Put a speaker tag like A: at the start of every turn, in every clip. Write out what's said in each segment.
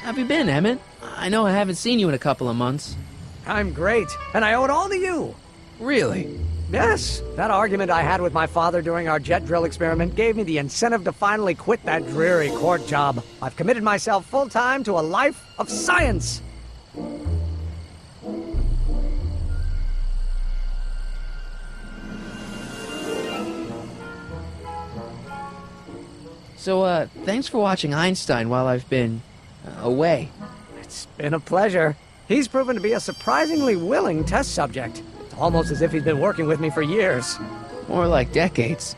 A: Have you been, Emmett? I know I haven't seen you in a couple of months.
B: I'm great, and I owe it all to you.
A: Really?
B: Yes, that argument I had with my father during our jet drill experiment gave me the incentive to finally quit that dreary court job. I've committed myself full-time to a life of science.
A: So, thanks for watching Einstein while I've been away.
B: It's been a pleasure. He's proven to be a surprisingly willing test subject. It's almost as if he's been working with me for years.
A: More like decades.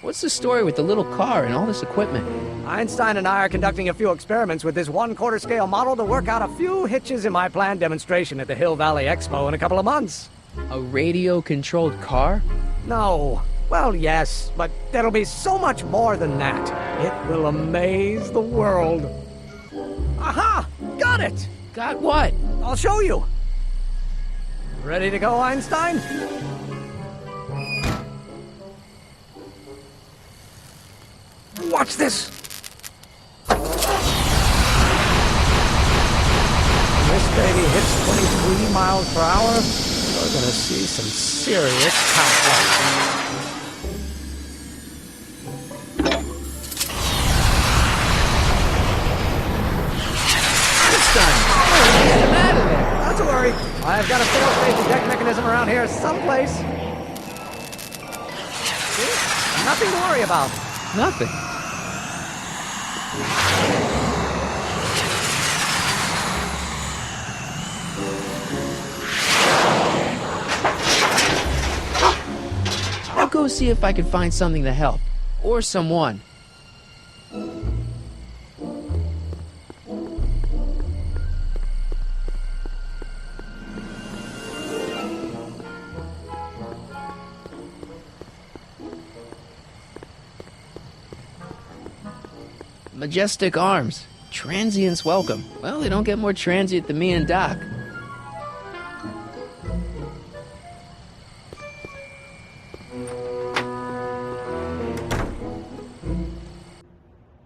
A: What's the story with the little car and all this equipment?
B: Einstein and I are conducting a few experiments with this 1/4 scale model to work out a few hitches in my planned demonstration at the Hill Valley Expo in a couple of months.
A: A radio-controlled car?
B: No. Well, yes, but there'll be so much more than that. It will amaze the world. Aha! Got it!
A: Got what?
B: I'll show you. Ready to go, Einstein? Watch this! When this baby hits 23 miles per hour, you're gonna see some serious power. Not to worry. I've got a fail-safe detect mechanism around here someplace. See? Nothing to worry about.
A: Nothing. I'll go see if I can find something to help. Or someone. Majestic arms. Transients welcome. Well, they don't get more transient than me and Doc.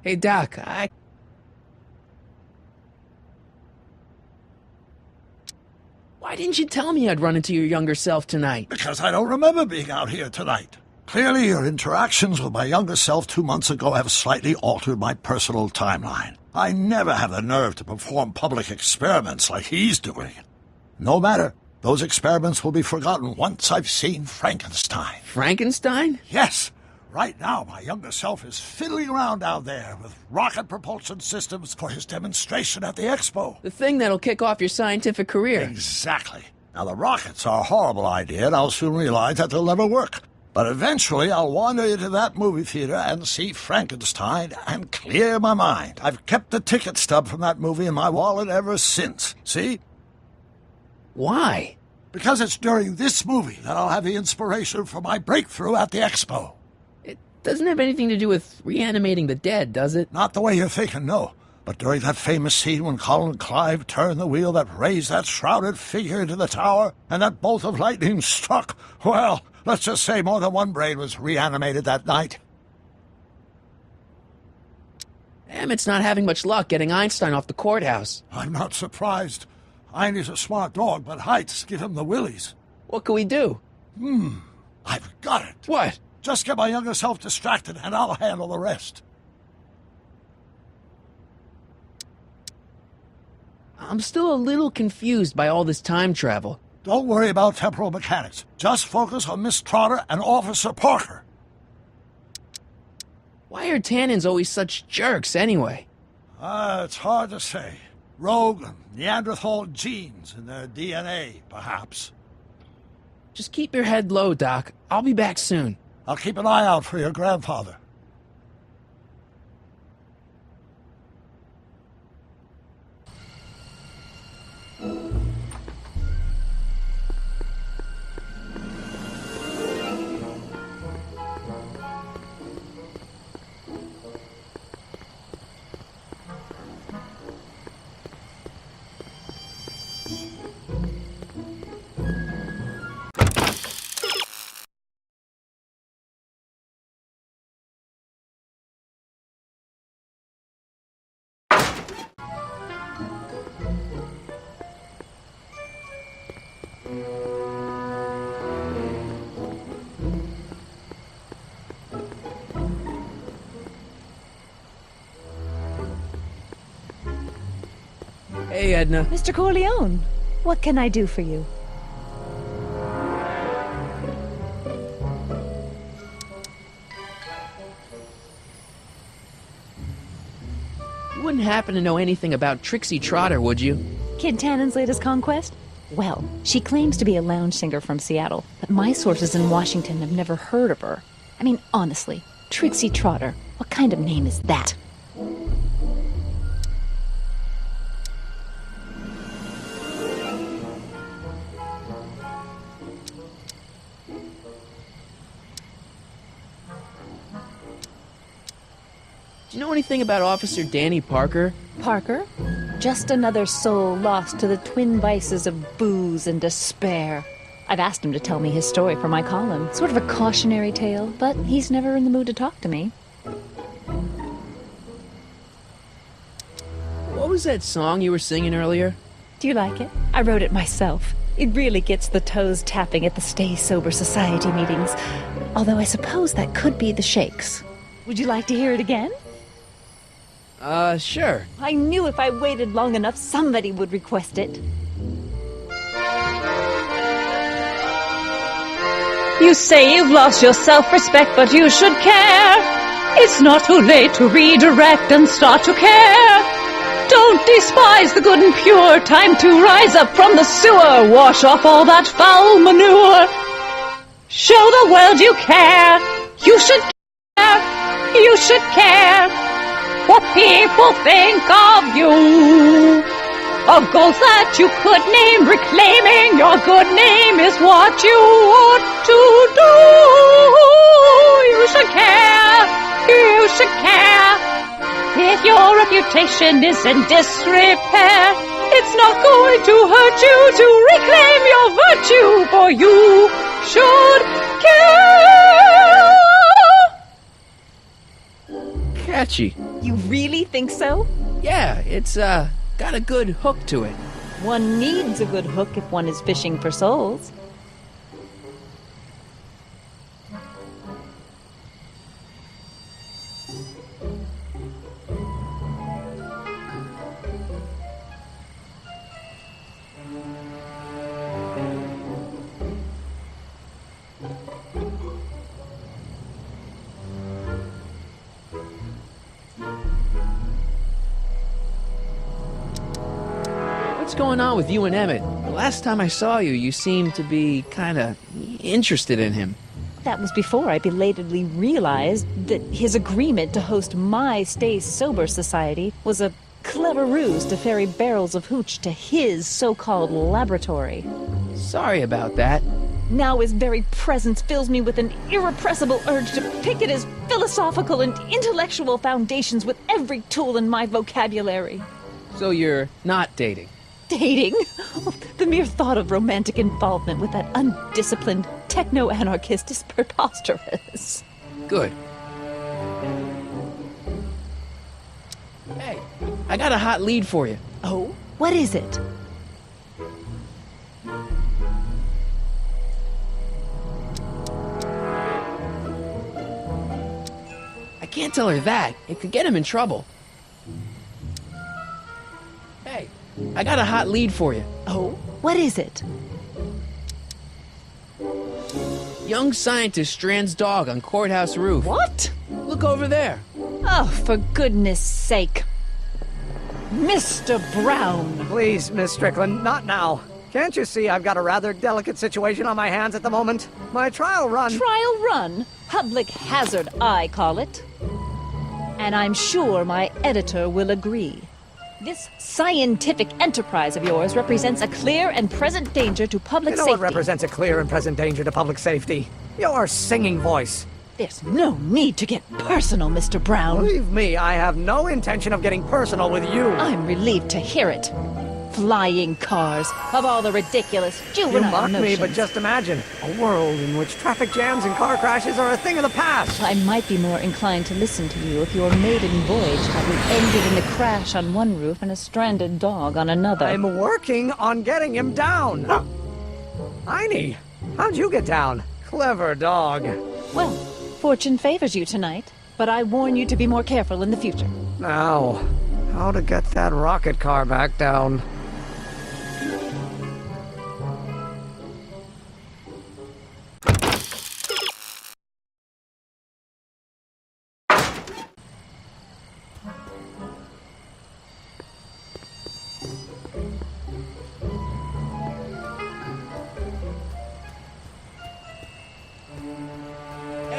A: Hey, Doc, Why didn't you tell me I'd run into your younger self tonight?
C: Because I don't remember being out here tonight. Clearly, your interactions with my younger self 2 months ago have slightly altered my personal timeline. I never have the nerve to perform public experiments like he's doing. No matter. Those experiments will be forgotten once I've seen Frankenstein.
A: Frankenstein?
C: Yes. Right now, my younger self is fiddling around down there with rocket propulsion systems for his demonstration at the expo.
A: The thing that'll kick off your scientific career.
C: Exactly. Now, the rockets are a horrible idea, and I'll soon realize that they'll never work. But eventually, I'll wander into that movie theater and see Frankenstein and clear my mind. I've kept the ticket stub from that movie in my wallet ever since. See?
A: Why?
C: Because it's during this movie that I'll have the inspiration for my breakthrough at the expo.
A: It doesn't have anything to do with reanimating the dead, does it?
C: Not the way you're thinking, no. But during that famous scene when Colin Clive turned the wheel that raised that shrouded figure into the tower, and that bolt of lightning struck, well, let's just say more than one brain was reanimated that night.
A: Emmett's not having much luck getting Einstein off the courthouse.
C: I'm not surprised. Einstein's a smart dog, but heights give him the willies.
A: What can we do?
C: I've got it.
A: What?
C: Just get my younger self distracted, and I'll handle the rest.
A: I'm still a little confused by all this time travel.
C: Don't worry about temporal mechanics. Just focus on Miss Trotter and Officer Parker.
A: Why are Tannins always such jerks, anyway?
C: It's hard to say. Rogue Neanderthal genes in their DNA, perhaps.
A: Just keep your head low, Doc. I'll be back soon.
C: I'll keep an eye out for your grandfather.
A: Hey, Edna.
D: Mr. Corleone, what can I do for you?
A: You wouldn't happen to know anything about Trixie Trotter, would you?
D: Kid Tannen's latest conquest? Well, she claims to be a lounge singer from Seattle, but my sources in Washington have never heard of her. I mean, honestly, Trixie Trotter, what kind of name is that?
A: Do you know anything about Officer Danny Parker?
D: Parker? Just another soul lost to the twin vices of booze and despair. I've asked him to tell me his story for my column. Sort of a cautionary tale, but he's never in the mood to talk to me.
A: What was that song you were singing earlier?
D: Do you like it? I wrote it myself. It really gets the toes tapping at the Stay Sober Society meetings. Although I suppose that could be the Shakes. Would you like to hear it again?
A: Sure.
D: I knew if I waited long enough, somebody would request it. You say you've lost your self-respect, but you should care. It's not too late to redirect and start to care. Don't despise the good and pure. Time to rise up from the sewer. Wash off all that foul manure. Show the world you care. You should care. You should care. What people think of you. Of goals that you could name. Reclaiming your good name is what you ought to do. You should care. You should care. If your reputation is in disrepair, it's not going to hurt you to reclaim your virtue, for you should care.
A: Catchy.
D: You really think so?
A: Yeah, it's, got a good hook to it.
D: One needs a good hook if one is fishing for souls.
A: What's going on with you and Emmett? The last time I saw you, you seemed to be kinda interested in him.
D: That was before I belatedly realized that his agreement to host my Stay Sober Society was a clever ruse to ferry barrels of hooch to his so-called laboratory.
A: Sorry about that.
D: Now his very presence fills me with an irrepressible urge to pick at his philosophical and intellectual foundations with every tool in my vocabulary.
A: So you're not dating?
D: Dating? Oh, the mere thought of romantic involvement with that undisciplined techno-anarchist is preposterous.
A: Good. Hey, I got a hot lead for you.
D: Oh? What is it?
A: I can't tell her that. It could get him in trouble. Hey, I got a hot lead for you.
D: Oh? What is it?
A: Young scientist strands dog on courthouse roof.
D: What?
A: Look over there.
D: Oh, for goodness sake. Mr. Brown!
B: Please, Miss Strickland, not now. Can't you see I've got a rather delicate situation on my hands at the moment? My trial run...
D: Trial run? Public hazard, I call it. And I'm sure my editor will agree. This scientific enterprise of yours represents a clear and present danger to public
B: You know
D: safety.
B: what represents a clear and present danger to public safety? Your singing voice.
D: There's no need to get personal, Mr. Brown.
B: Believe me, I have no intention of getting personal with you.
D: I'm relieved to hear it. Flying cars, of all the ridiculous juvenile
B: You mock me,
D: notions.
B: but just imagine a world in which traffic jams and car crashes are a thing of the past.
D: I might be more inclined to listen to you if your maiden voyage hadn't ended in a crash on one roof and a stranded dog on another.
B: I'm working on getting him down. Heine, how'd you get down? Clever dog.
D: Well, fortune favors you tonight, but I warn you to be more careful in the future.
B: Now, how to get that rocket car back down?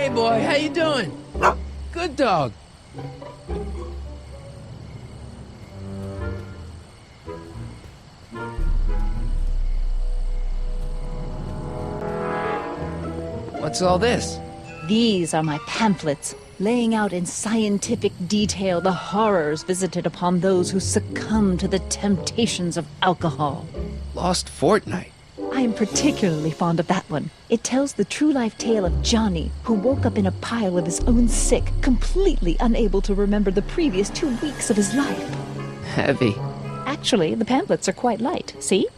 A: Hey, boy, how you doing? Good dog. What's all this?
D: These are my pamphlets, laying out in scientific detail the horrors visited upon those who succumb to the temptations of alcohol.
A: Lost Fortnight.
D: I am particularly fond of that one. It tells the true-life tale of Johnny, who woke up in a pile of his own sick, completely unable to remember the previous 2 weeks of his life.
A: Heavy.
D: Actually, the pamphlets are quite light, see?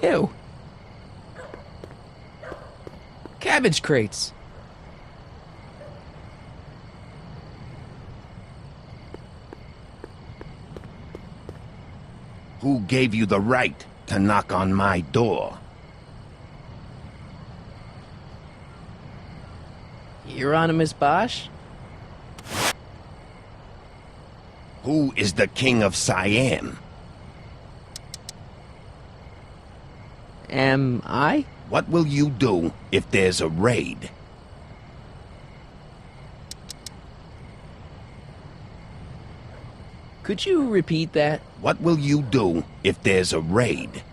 A: Ew. Cabbage crates.
E: Who gave you the right to knock on my door?
A: Euronymous Bosch?
E: Who is the king of Siam?
A: Am I?
E: What will you do if there's a raid?
A: Could you repeat that?
E: What will you do if there's a raid?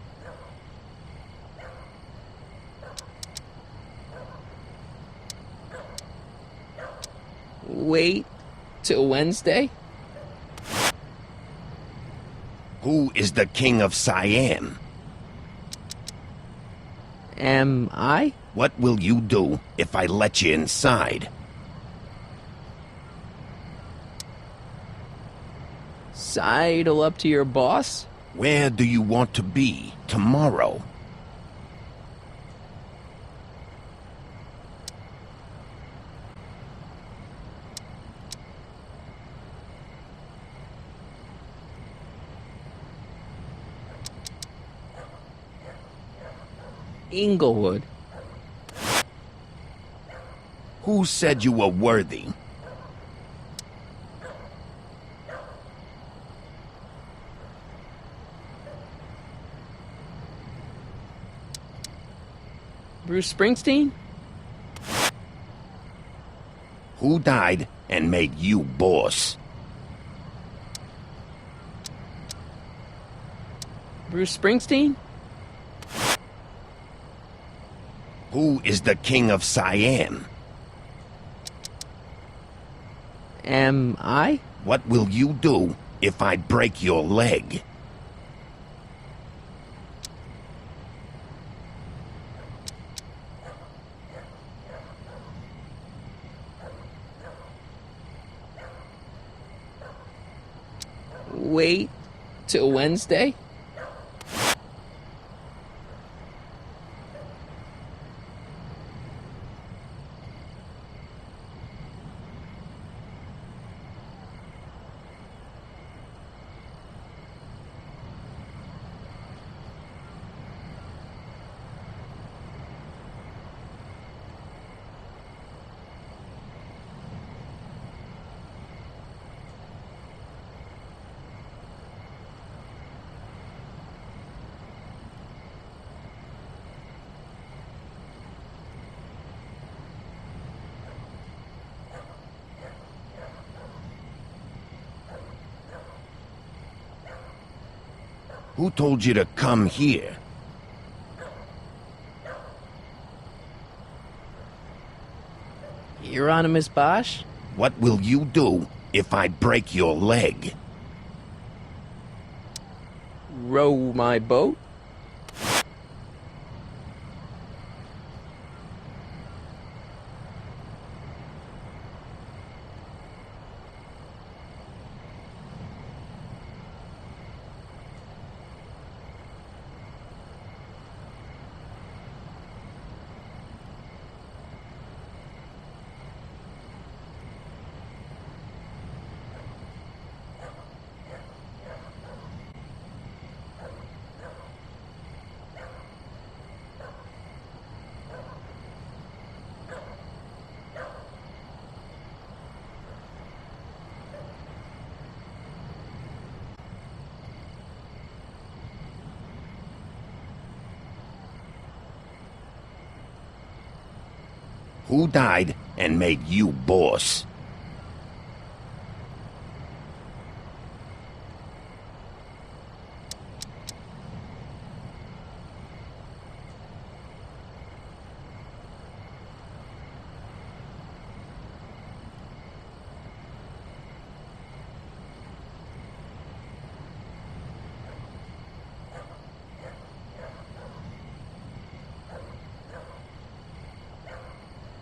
A: Wait till Wednesday?
E: Who is the king of Siam?
A: Am I?
E: What will you do if I let you inside?
A: Sidle up to your boss?
E: Where do you want to be tomorrow?
A: Inglewood.
E: Who said you were worthy?
A: Bruce Springsteen?
E: Who died and made you boss?
A: Bruce Springsteen?
E: Who is the king of Siam?
A: Am I?
E: What will you do if I break your leg?
A: Wait till Wednesday?
E: Who told you to come here?
A: Hieronymus Bosch?
E: What will you do if I break your leg?
A: Row my boat?
E: Who died and made you boss?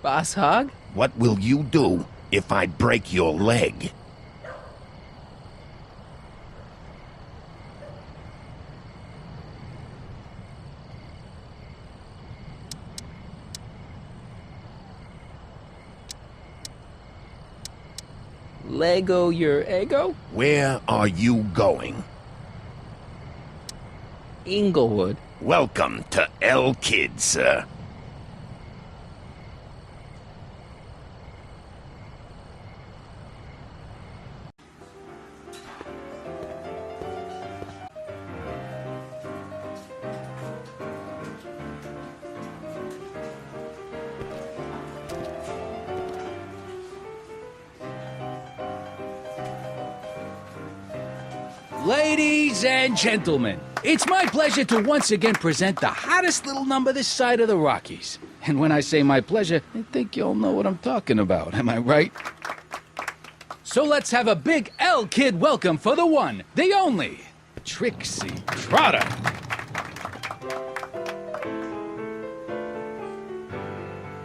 A: Boss Hog?
E: What will you do if I break your leg?
A: Lego your ego?
E: Where are you going?
A: Inglewood.
E: Welcome to El Kid, sir.
F: Ladies and gentlemen, it's my pleasure to once again present the hottest little number this side of the Rockies. And when I say my pleasure, I think you'll know what I'm talking about, am I right? So let's have a big L Kid welcome for the one, the only, Trixie Trotter.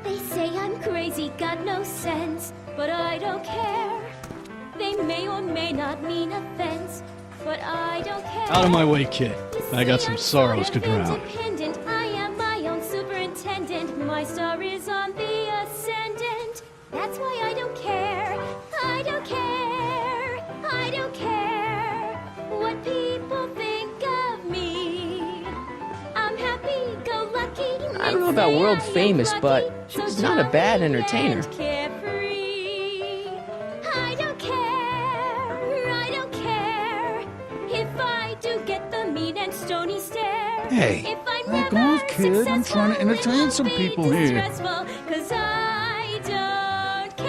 G: They say I'm crazy, got no sense, but I don't care. They may or may not mean offense, but I don't care.
H: Out of my way, kid.
G: You
H: I got
G: see,
H: some
G: I'm
H: sorrows to
G: sort of
H: drown.
G: independent. I am my own superintendent. My star is on the ascendant. That's why I don't care. I don't care. I don't care what people think of me. I'm happy, go lucky.
A: I don't know about world famous, but she's not a bad entertainer.
G: Carefree. I don't care. I don't care if I do get the mean and stony stare.
H: Hey,
G: if I'm
H: back
G: never
H: off, kid. I'm trying to
G: successful,
H: entertain
G: it won't
H: some
G: be
H: people here.
G: distressful, 'cause I don't care.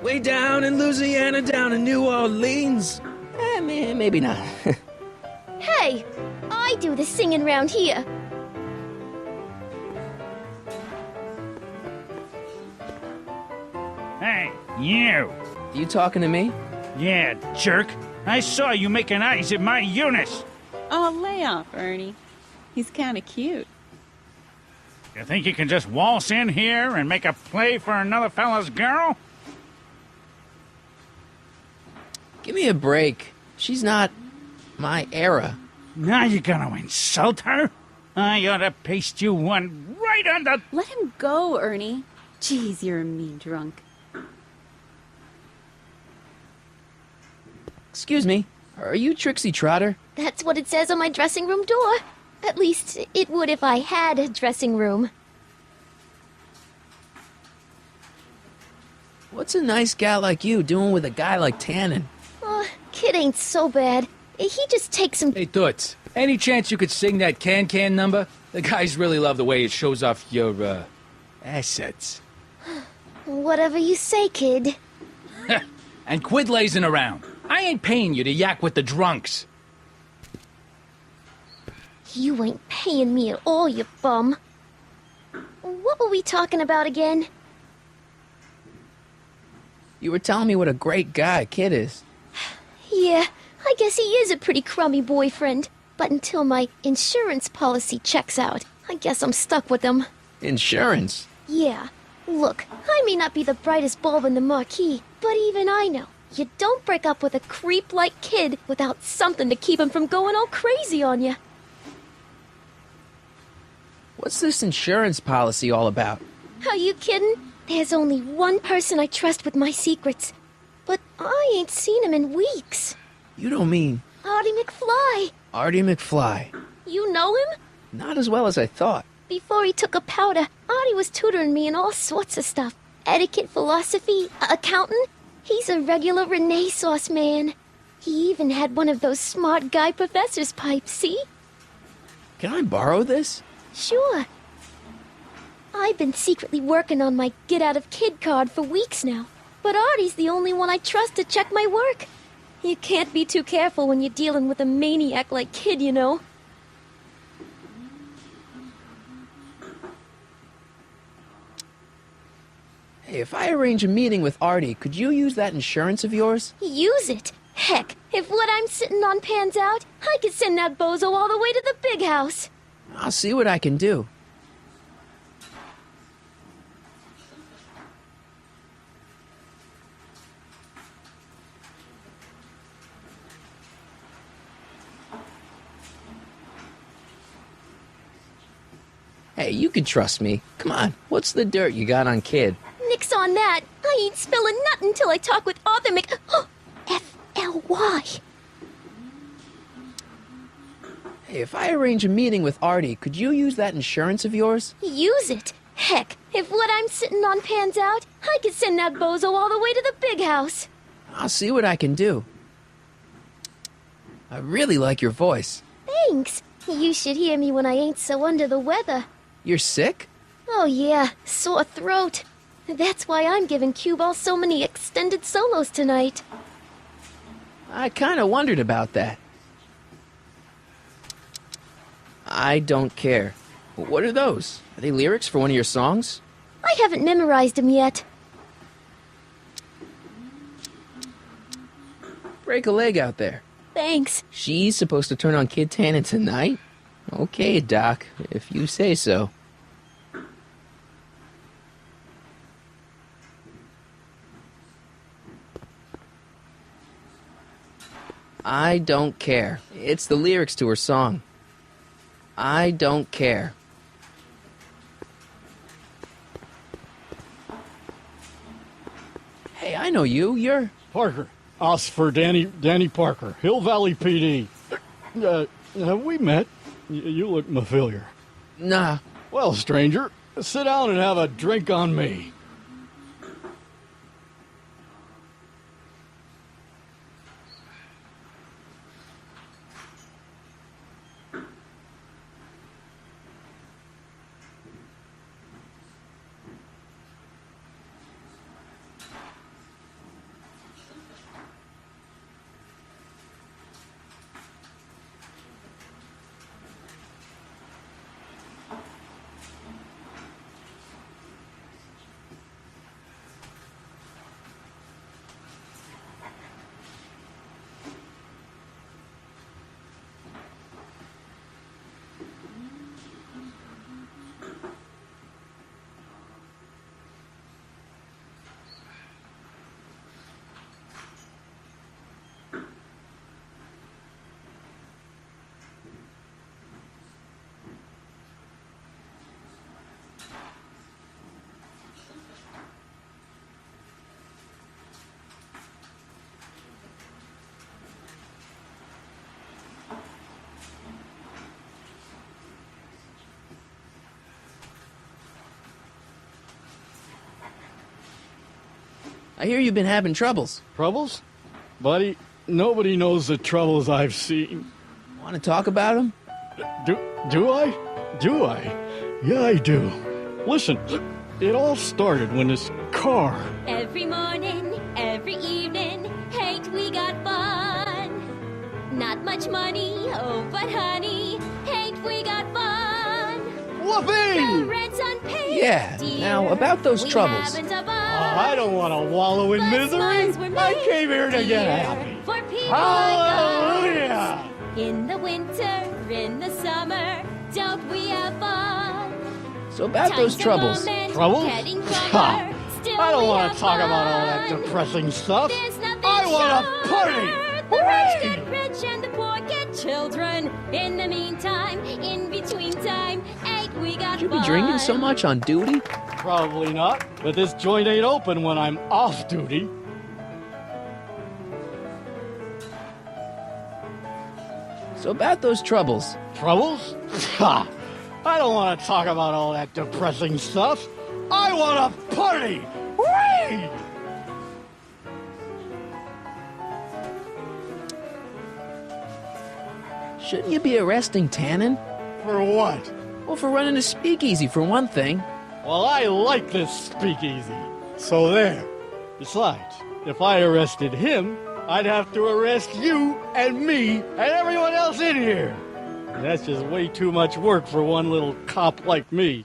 A: Way down in Louisiana, down in New Orleans. Maybe not.
G: Hey, I do the singing round here.
I: Hey, you!
A: You talking to me?
I: Yeah, jerk! I saw you making eyes at my Eunice!
J: Oh, lay off, Ernie. He's kind of cute.
I: You think you can just waltz in here and make a play for another fella's girl?
A: Give me a break. She's not my era.
I: Now you're gonna insult her? I ought to paste you one right on the...
J: Let him go, Ernie. Jeez, you're a mean drunk.
A: Excuse me, are you Trixie Trotter?
G: That's what it says on my dressing room door. At least, it would if I had a dressing room.
A: What's a nice gal like you doing with a guy like Tannen?
G: Kid ain't so bad. He just takes some...
F: Hey, Toots, any chance you could sing that can-can number? The guys really love the way it shows off your, assets.
G: Whatever you say, kid.
F: And quit lazing around. I ain't paying you to yak with the drunks.
G: You ain't paying me at all, you bum. What were we talking about again?
A: You were telling me what a great guy Kid is.
G: Yeah, I guess he is a pretty crummy boyfriend. But until my insurance policy checks out, I guess I'm stuck with him.
A: Insurance?
G: Yeah. Look, I may not be the brightest bulb in the marquee, but even I know you don't break up with a creep like Kid without something to keep him from going all crazy on you.
A: What's this insurance policy all about?
G: Are you kidding? There's only one person I trust with my secrets. But I ain't seen him in weeks.
A: You don't mean...
G: Artie McFly.
A: Artie McFly.
G: You know him?
A: Not as well as I thought.
G: Before he took a powder, Artie was tutoring me in all sorts of stuff. Etiquette, philosophy, accounting. He's a regular Renaissance man. He even had one of those smart guy professor's pipes, see?
A: Can I borrow this?
G: Sure. I've been secretly working on my Get Out of Kid card for weeks now. But Artie's the only one I trust to check my work. You can't be too careful when you're dealing with a maniac like Kid, you know.
A: Hey, if I arrange a meeting with Artie, could you use that insurance of yours?
G: Use it? Heck, if what I'm sitting on pans out, I could send that bozo all the way to the big house.
A: I'll see what I can do. Hey, you can trust me. Come on, what's the dirt you got on Kid?
G: Nix on that. I ain't spilling nothing till I talk with Arthur F.L.Y.
A: Hey, if I arrange a meeting with Artie, could you use that insurance of yours?
G: Use it? Heck, if what I'm sitting on pans out, I could send that bozo all the way to the big house.
A: I'll see what I can do. I really like your voice.
G: Thanks. You should hear me when I ain't so under the weather.
A: You're sick?
G: Oh yeah, sore throat. That's why I'm giving Cue Ball so many extended solos tonight.
A: I kinda wondered about that. I don't care. What are those? Are they lyrics for one of your songs?
G: I haven't memorized them yet.
A: Break a leg out there.
G: Thanks.
A: She's supposed to turn on Kid Tannen tonight? Okay, Doc, if you say so. I don't care. It's the lyrics to her song. I don't care. Hey, I know you. You're...
H: Parker. Oscar Danny Parker. Hill Valley PD. Have we met? You look familiar.
A: Nah.
H: Well, stranger, sit down and have a drink on me.
A: I hear you've been having troubles.
H: Troubles? Buddy, Nobody knows the troubles I've seen.
A: Want to talk about them?
H: Do I? Do I? Yeah, I do. Listen, it all started when this car...
G: Every morning, every evening, ain't we got fun? Not much money, oh, but honey, ain't we got fun? The
H: Whoopee!
G: rent's unpaid.
A: Yeah,
G: dear.
A: now about those
G: We
A: troubles.
G: haven't a
H: Oh,
G: buzz.
H: I don't want to wallow in
G: But
H: misery.
G: smiles were
H: I
G: made
H: came here to get
G: here
H: happy.
G: For people like
H: Hallelujah!
G: us. In the winter, in the summer, don't we have fun?
A: So about those
G: Times a
A: troubles.
G: moment,
H: Troubles?
G: getting
H: Ha!
G: calmer, still
H: I don't
G: we
H: want
G: have
H: to talk about all that
G: fun.
H: depressing stuff.
G: There's nothing
H: I want a
G: surer.
H: party!
G: The rich
H: Hooray!
G: get rich and the poor get children. In the meantime, in between time, ain't we got
A: Should you be
G: fun?
A: drinking so much on duty?
H: Probably not, but this joint ain't open when I'm off duty.
A: So about those troubles.
H: Troubles? Ha! I don't want to talk about all that depressing stuff. I want a party! Hooray!
A: Shouldn't you be arresting Tannen?
H: For what?
A: Well, for running a speakeasy, for one thing.
H: Well, I like this speakeasy. So there. Besides, if I arrested him, I'd have to arrest you and me and everyone else in here. And that's just way too much work for one little cop like me.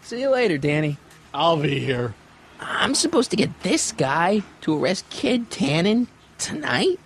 A: See you later, Danny.
H: I'll be here.
A: I'm supposed to get this guy to arrest Kid Tannen tonight?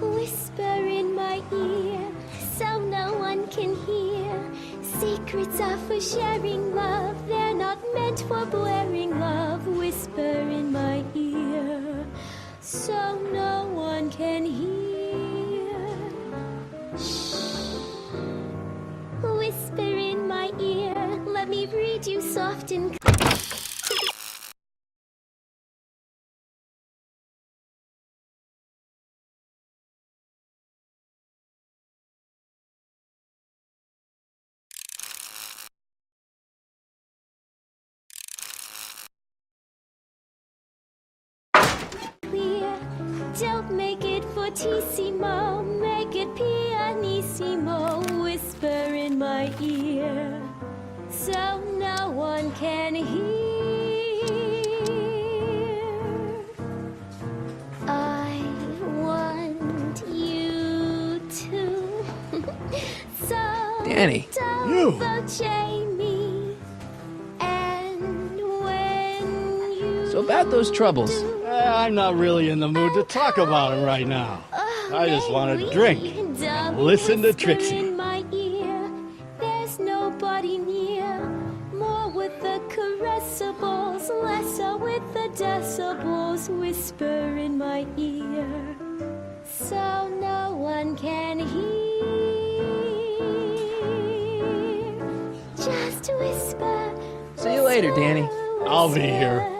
G: Whisper in my ear, so no one can hear. Secrets are for sharing love, they're not meant for blaring love. Whisper in my ear, so no one can hear. Shh. Whisper in my ear, let me read you soft and clear. Don't make it fortissimo, make it pianissimo. Whisper in my ear, so no one can hear. I want you to. So
A: Danny.
G: don't voce me. And when you
A: So about those troubles.
H: I'm not really in the mood to talk about him right now. I just want to drink and listen to Trixie.
G: In my ear, there's nobody near. More with the caressables, lesser with the decibels. Whisper in my ear, so no one can hear. Just whisper.
A: See you later, Danny.
H: I'll be here.